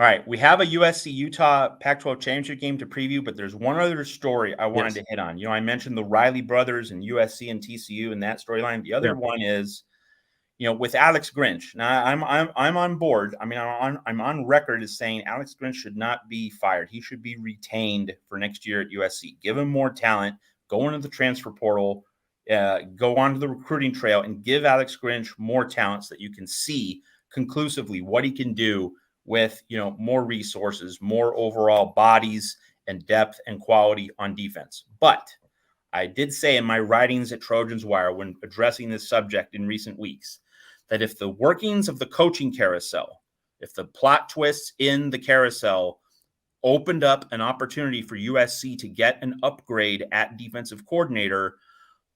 right, we have a USC-Utah Pac-12 championship game to preview, but there's one other story I wanted to hit on. I mentioned the Riley brothers and USC and TCU and that storyline. The other one is, with Alex Grinch. Now, I'm on board. I mean, I'm on record as saying Alex Grinch should not be fired. He should be retained for next year at USC. Give him more talent. Go into the transfer portal. Go onto the recruiting trail and give Alex Grinch more talent so that you can see conclusively what he can do with, more resources, more overall bodies and depth and quality on defense. But I did say in my writings at Trojans Wire when addressing this subject in recent weeks that if the workings of the coaching carousel, if the plot twists in the carousel opened up an opportunity for USC to get an upgrade at defensive coordinator,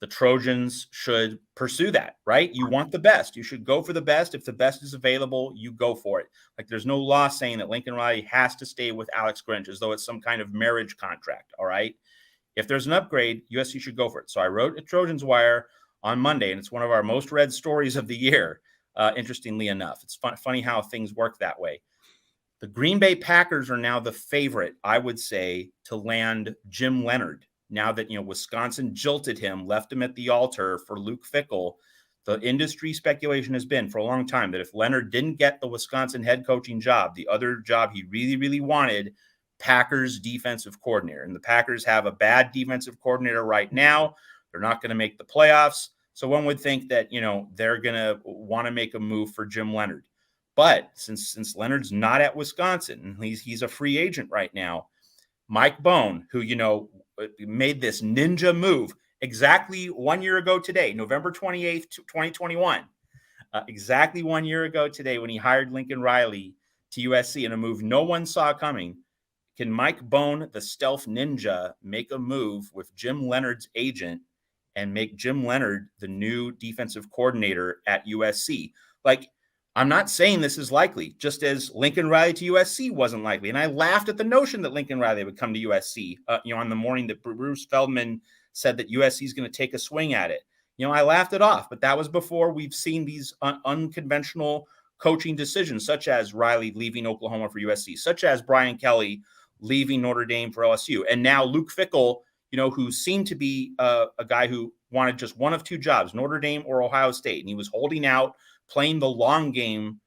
the Trojans should pursue that, right? You want the best. You should go for the best. If the best is available, you go for it. Like there's no law saying that Lincoln Riley has to stay with Alex Grinch as though it's some kind of marriage contract, all right? If there's an upgrade, USC should go for it. So I wrote at Trojans Wire on Monday, and it's one of our most read stories of the year, interestingly enough. It's funny how things work that way. The Green Bay Packers are now the favorite, I would say, to land Jim Leonard. Now that, Wisconsin jilted him, left him at the altar for Luke Fickell, the industry speculation has been for a long time that if Leonard didn't get the Wisconsin head coaching job, the other job he really, really wanted, Packers defensive coordinator. And the Packers have a bad defensive coordinator right now. They're not going to make the playoffs. So one would think that, they're going to want to make a move for Jim Leonard. But since Leonard's not at Wisconsin, and he's a free agent right now, Mike Bone, who, made this ninja move exactly 1 year ago today, November 28th, 2021, exactly 1 year ago today when he hired Lincoln Riley to USC in a move no one saw coming. Can Mike Bone, the stealth ninja, make a move with Jim Leonard's agent and make Jim Leonard the new defensive coordinator at USC? Like, I'm not saying this is likely, just as Lincoln Riley to USC wasn't likely. And I laughed at the notion that Lincoln Riley would come to USC, on the morning that Bruce Feldman said that USC is going to take a swing at it. I laughed it off, but that was before we've seen these unconventional coaching decisions, such as Riley leaving Oklahoma for USC, such as Brian Kelly leaving Notre Dame for LSU. And now Luke Fickell, who seemed to be a guy who wanted just one of two jobs, Notre Dame or Ohio State. And he was holding out, playing the long game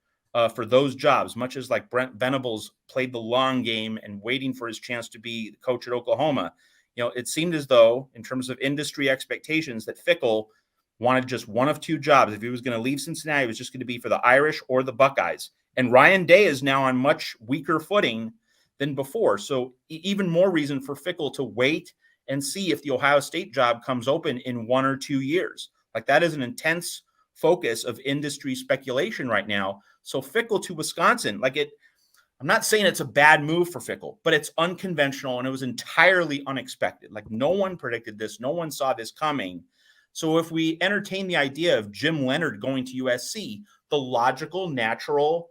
for those jobs, much as like Brent Venables played the long game and waiting for his chance to be the coach at Oklahoma. It seemed as though, in terms of industry expectations, that Fickell wanted just one of two jobs. If he was going to leave Cincinnati, it was just going to be for the Irish or the Buckeyes. And Ryan Day is now on much weaker footing than before. So even more reason for Fickell to wait and see if the Ohio State job comes open in 1 or 2 years. Like that is an intense focus of industry speculation right now. So Fickell to Wisconsin, I'm not saying it's a bad move for Fickell, but it's unconventional and it was entirely unexpected. Like no one predicted this. No one saw this coming. So if we entertain the idea of Jim Leonard going to USC, the logical, natural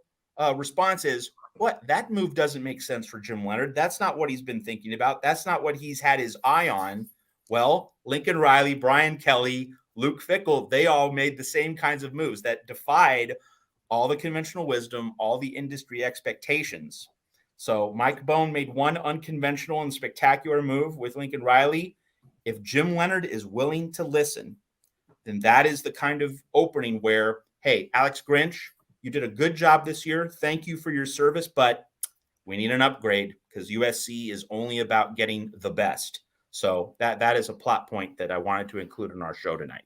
response is, what? That move doesn't make sense for Jim Leonard. That's not what he's been thinking about. That's not what he's had his eye on. Well, Lincoln Riley, Brian Kelly, Luke Fickell, they all made the same kinds of moves that defied all the conventional wisdom, all the industry expectations. So Mike Bone made one unconventional and spectacular move with Lincoln Riley. If Jim Leonard is willing to listen, then that is the kind of opening where, hey, Alex Grinch, you did a good job this year. Thank you for your service, but we need an upgrade because USC is only about getting the best. So that is a plot point that I wanted to include in our show tonight.